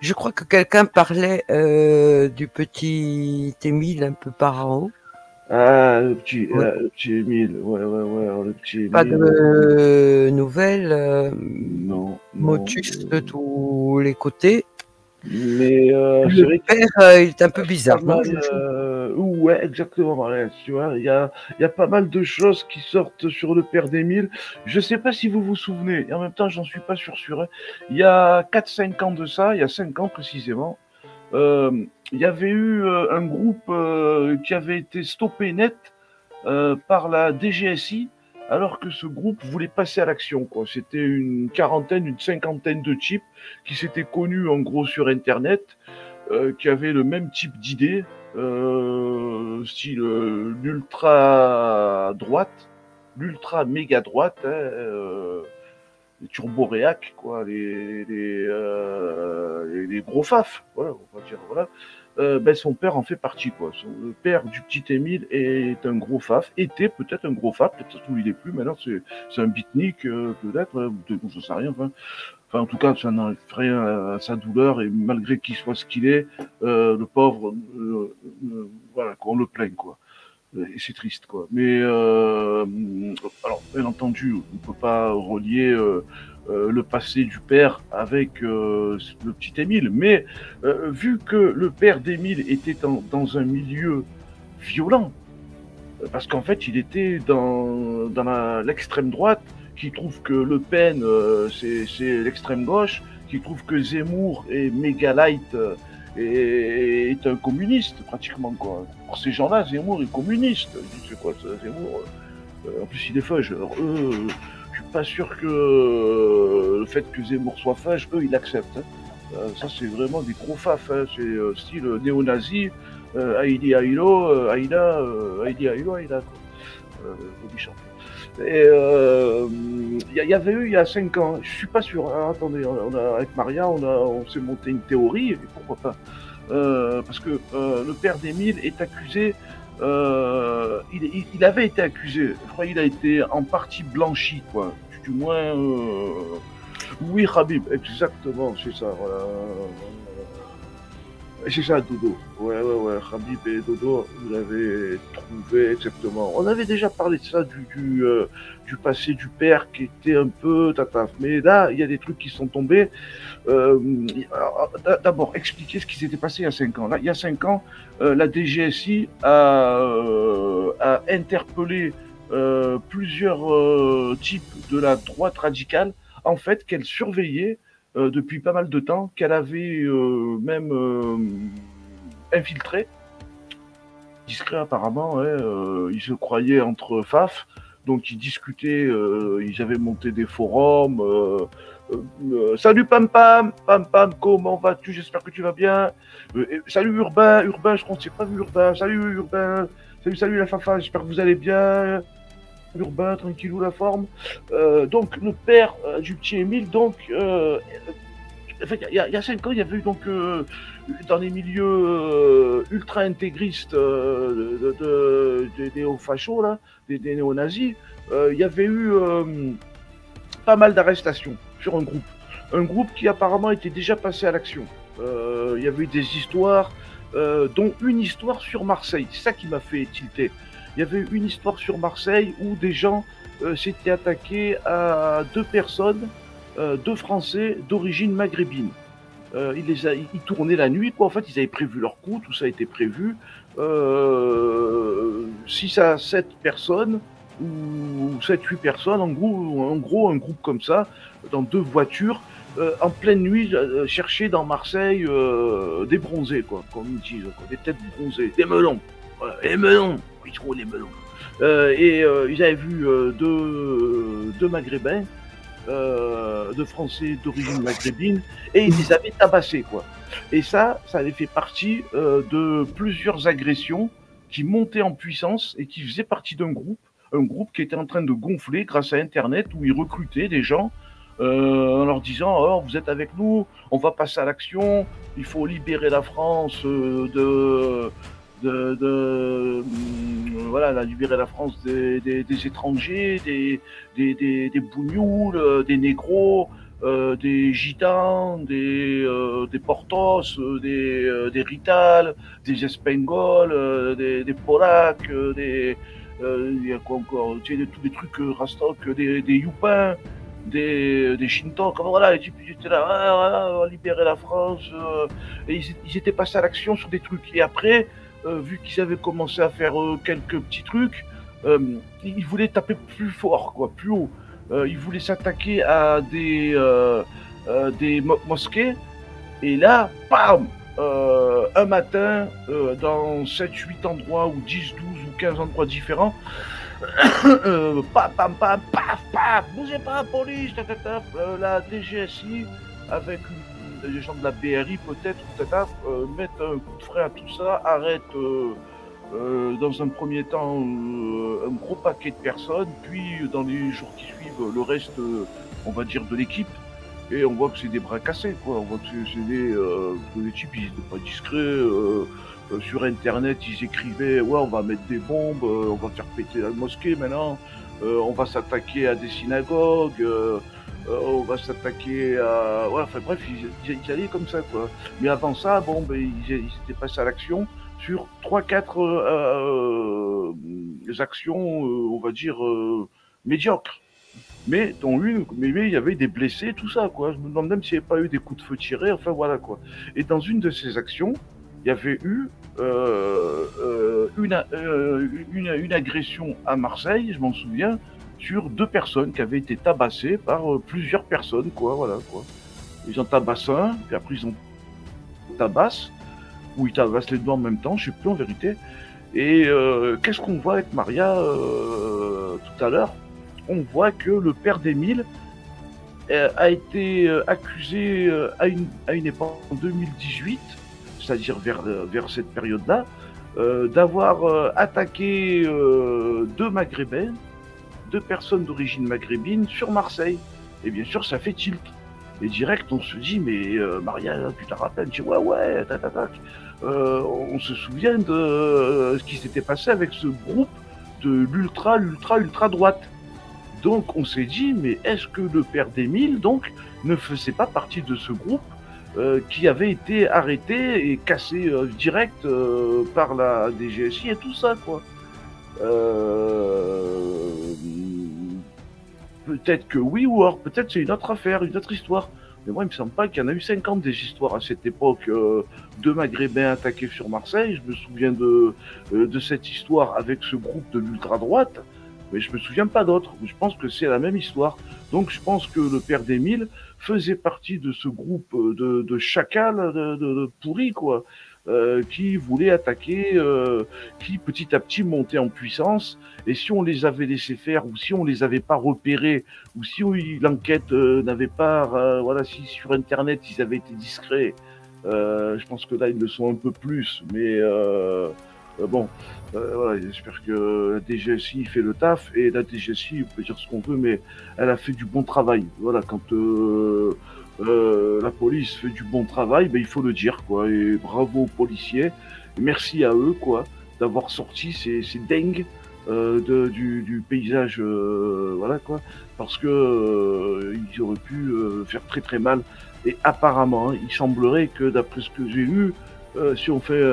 Je crois que quelqu'un parlait du petit Émile un peu par en haut. Ah, Ouais. le petit Émile, le petit Pas Émile, de nouvelles, non, non. motus de tous les côtés. Mais c'est Le vrai qu'il père, il est un peu y a pas bizarre, non, mal, Jojo? ouais, exactement, Marianne, tu vois, il y a pas mal de choses qui sortent sur le père d'Émile. Je sais pas si vous vous souvenez, et en même temps, j'en suis pas sûr, hein. Il y a 4-5 ans de ça, il y a 5 ans précisément, il y avait eu un groupe qui avait été stoppé net par la DGSI, alors que ce groupe voulait passer à l'action, quoi. C'était une quarantaine, une cinquantaine de types qui s'étaient connus en gros sur Internet, qui avaient le même type d'idées, style l'ultra droite, l'ultra méga droite, hein, les turboréacs, quoi, les gros faf, voilà, on va dire, voilà. Ben son père en fait partie, quoi. Le père du petit Émile est un gros faf, était peut-être un gros faf, peut-être où il est plus, maintenant c'est un beatnik, peut-être, je sais rien, enfin, en tout cas, ça n'enlève rien à sa douleur, et malgré qu'il soit ce qu'il est, le pauvre, voilà, on le plaint, quoi. Et c'est triste, quoi. Mais alors, bien entendu, on ne peut pas relier le passé du père avec le petit Émile, mais vu que le père d'Émile était dans un milieu violent, parce qu'en fait, il était dans l'extrême droite, qui trouve que Le Pen, c'est l'extrême gauche, qui trouve que Zemmour est méga light, est un communiste, pratiquement, quoi. Pour ces gens-là, Zemmour est communiste. Je sais quoi, ça, Zemmour. En plus, il est fudge. Alors, eux, je suis pas sûr que le fait que Zemmour soit fudge, eux, ils l'acceptent, hein. Ça, c'est vraiment des gros faf, hein. C'est style néo-nazi. Heidi Ailo, Heidi Ailo, Aida, quoi. Bobby Champion. Et il y avait eu il y a 5 ans, je suis pas sûr, hein, attendez, avec Maria, on s'est monté une théorie, et pourquoi pas. Parce que le père d'Émile est accusé, il avait été accusé, je crois qu'il a été en partie blanchi, quoi. Du moins, oui, Habib, exactement, c'est ça, voilà. C'est ça, Dodo. Ouais, Habib et Dodo, vous l'avez trouvé exactement. On avait déjà parlé de ça, du passé du père qui était un peu tataf. Mais là, il y a des trucs qui sont tombés. Euh, D'abord, expliquer ce qui s'était passé il y a 5 ans. Là, il y a 5 ans, la DGSI a interpellé plusieurs types de la droite radicale, en fait, qu'elle surveillait depuis pas mal de temps, qu'elle avait même infiltré, discret apparemment, ouais, ils se croyaient entre faf, donc ils discutaient, ils avaient monté des forums, salut Pam Pam, Pam Pam, comment vas-tu, j'espère que tu vas bien, salut Urbain, Urbain, je crois que c'est pas vu Urbain, salut Urbain, salut la Fafa, j'espère que vous allez bien, Urbain, tranquillou la forme. Donc le père du petit Émile, donc en fait, il y a 5 ans, il y avait eu donc dans les milieux ultra intégristes des néo-fachos, là, des néo-nazis, il y avait eu pas mal d'arrestations sur un groupe. Un groupe qui apparemment était déjà passé à l'action. Il y avait eu des histoires, dont une histoire sur Marseille. C'est ça qui m'a fait tilter. Il y avait eu une histoire sur Marseille où des gens s'étaient attaqués à deux personnes, deux Français d'origine maghrébine. Ils tournaient la nuit, quoi. En fait, ils avaient prévu leur coup, tout ça a été prévu. 6 à 7 personnes, ou 7-8 personnes, en gros, un groupe comme ça, dans deux voitures, en pleine nuit, chercher dans Marseille des bronzés, quoi, comme ils disent, quoi, des têtes bronzées, des melons. Voilà, les melons, ils trouvent les melons. Ils avaient vu deux Maghrébins, de Français d'origine maghrébine, et ils les avaient tabassés, quoi. Et ça avait fait partie de plusieurs agressions qui montaient en puissance et qui faisaient partie d'un groupe, un groupe qui était en train de gonfler grâce à Internet, où ils recrutaient des gens en leur disant oh, vous êtes avec nous, on va passer à l'action, il faut libérer la France voilà, libérer la France des étrangers, des bougnoules, des négros, des gitans, des portos, des rital, des espagnols, des polacs, il y a quoi encore, tu sais, tous les trucs rastoc, des youpins, des shintok, voilà, les types ils étaient là, on va libérer la France, et ils étaient passés à l'action sur des trucs. Et après, vu qu'ils avaient commencé à faire quelques petits trucs, ils voulaient taper plus fort, quoi, plus haut. Ils voulaient s'attaquer à des mosquées. Et là, bam, un matin, dans 7-8 endroits, ou 10, 12 ou 15 endroits différents, pam, pam, pam, paf, paf, bougez pas, police, la DGSI, avec les gens de la BRI peut-être, mettre un coup de frein à tout ça, arrête dans un premier temps un gros paquet de personnes, puis dans les jours qui suivent, le reste, on va dire, de l'équipe. Et on voit que c'est des bras cassés, quoi. On voit que c'est des types, ils n'étaient pas discrets. Sur Internet, ils écrivaient, ouais, on va mettre des bombes, on va faire péter la mosquée maintenant, on va s'attaquer à des synagogues, on va s'attaquer à... Ouais, enfin bref, ils allaient comme ça, quoi. Mais avant ça, bon, ben, ils étaient passés à l'action sur 3-4 actions, on va dire, médiocres. Mais il y avait des blessés, tout ça, quoi. Je me demande même s'il n'y avait pas eu des coups de feu tirés, enfin voilà, quoi. Et dans une de ces actions, il y avait eu une agression à Marseille, je m'en souviens, sur 2 personnes qui avaient été tabassées par plusieurs personnes, quoi, voilà, quoi. Ils en tabassent un, puis après ils en tabassent, ou ils tabassent les deux en même temps, je sais plus en vérité. Et qu'est-ce qu'on voit avec Maria tout à l'heure? On voit que le père d'Émile a été accusé à une époque en 2018, c'est-à-dire vers cette période-là, d'avoir attaqué 2 Maghrébins, 2 personnes d'origine maghrébine sur Marseille. Et bien sûr, ça fait tilt. Et direct, on se dit, mais Maria, tu te rappelles? Je dis, ouais, on se souvient de ce qui s'était passé avec ce groupe de l'ultra droite. Donc on s'est dit, mais est-ce que le père d'Émile, donc, ne faisait pas partie de ce groupe qui avait été arrêté et cassé direct par la DGSI et tout ça, quoi. Peut-être que oui, ou alors peut-être c'est une autre affaire, une autre histoire. Mais moi, il me semble pas qu'il y en a eu 50 des histoires à cette époque. 2 Maghrébins attaqués sur Marseille. Je me souviens de cette histoire avec ce groupe de l'ultra-droite. Mais je me souviens pas d'autres. Je pense que c'est la même histoire. Donc je pense que le père d'Émile faisait partie de ce groupe de chacals de pourris, quoi, qui voulaient attaquer, qui petit à petit montaient en puissance. Et si on les avait laissés faire, ou si on les avait pas repérés, ou si l'enquête n'avait pas, voilà, si sur Internet ils avaient été discrets, je pense que là ils le sont un peu plus. Mais bon, voilà, j'espère que la DGSI fait le taf, et la DGSI, on peut dire ce qu'on veut, mais elle a fait du bon travail. Voilà, quand la police fait du bon travail, ben, il faut le dire, quoi. Et bravo aux policiers, et merci à eux, quoi, d'avoir sorti ces dingues du paysage, voilà, quoi, parce que ils auraient pu faire très très mal. Et apparemment, hein, il semblerait que, d'après ce que j'ai lu, si on fait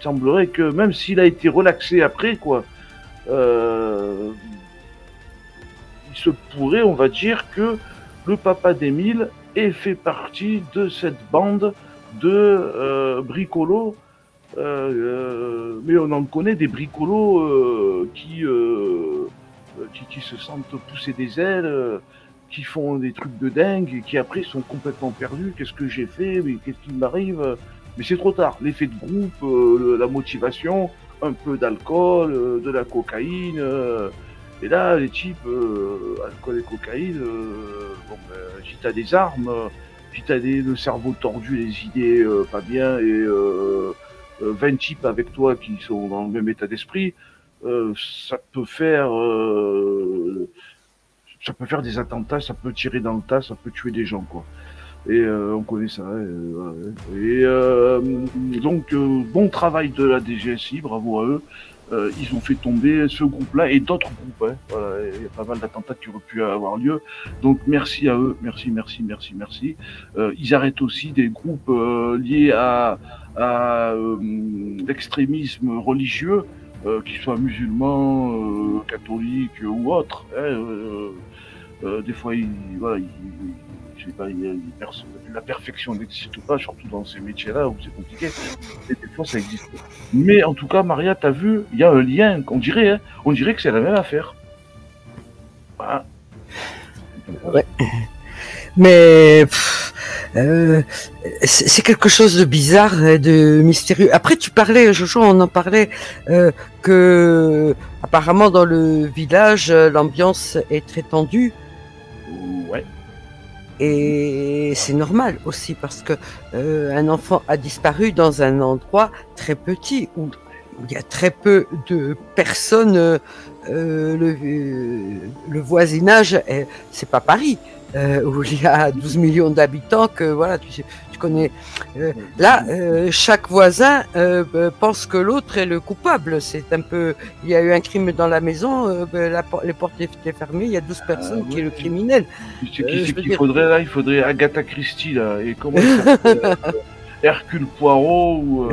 il semblerait que même s'il a été relaxé après, quoi, il se pourrait, on va dire, que le papa d'Émile ait fait partie de cette bande de bricolos. Mais on en connaît des bricolos qui se sentent pousser des ailes, qui font des trucs de dingue et qui après sont complètement perdus. Qu'est-ce que j'ai fait? Mais qu'est-ce qui m'arrive? Mais c'est trop tard. L'effet de groupe, la motivation, un peu d'alcool, de la cocaïne. Et là, les types, alcool et cocaïne, bon, ben, si t'as des armes, si t'as le cerveau tordu, les idées pas bien, et 20 types avec toi qui sont dans le même état d'esprit, ça peut faire des attentats, ça peut tirer dans le tas, ça peut tuer des gens, quoi. Et on connaît ça. Et donc, bon travail de la DGSI, bravo à eux. ils ont fait tomber ce groupe-là et d'autres groupes. Hein. Voilà, il y a pas mal d'attentats qui auraient pu avoir lieu. Donc merci à eux, merci. Ils arrêtent aussi des groupes liés à l'extrémisme religieux, qu'ils soient musulmans, catholiques ou autres. Hein, des fois, je sais pas, la perfection n'existe pas, surtout dans ces métiers-là où c'est compliqué. Et des fois, ça existe. Mais en tout cas, Maria, t'as vu, il y a un lien. On dirait que c'est la même affaire. Voilà. Ouais. Mais c'est quelque chose de bizarre, de mystérieux. Après, tu parlais, Jojo, on en parlait, que apparemment dans le village, l'ambiance est très tendue. Ouais. Et c'est normal aussi parce que un enfant a disparu dans un endroit très petit où il y a très peu de personnes. Le voisinage, c'est pas Paris. Où il y a 12 millions d'habitants, que voilà, tu connais. Là, chaque voisin pense que l'autre est le coupable. C'est un peu. Il y a eu un crime dans la maison, les portes étaient fermées, il y a 12 personnes qui est le criminel. Tu sais qui qu'il faudrait là? Il faudrait Agatha Christie là. Et comment il s'appelle Hercule Poirot ou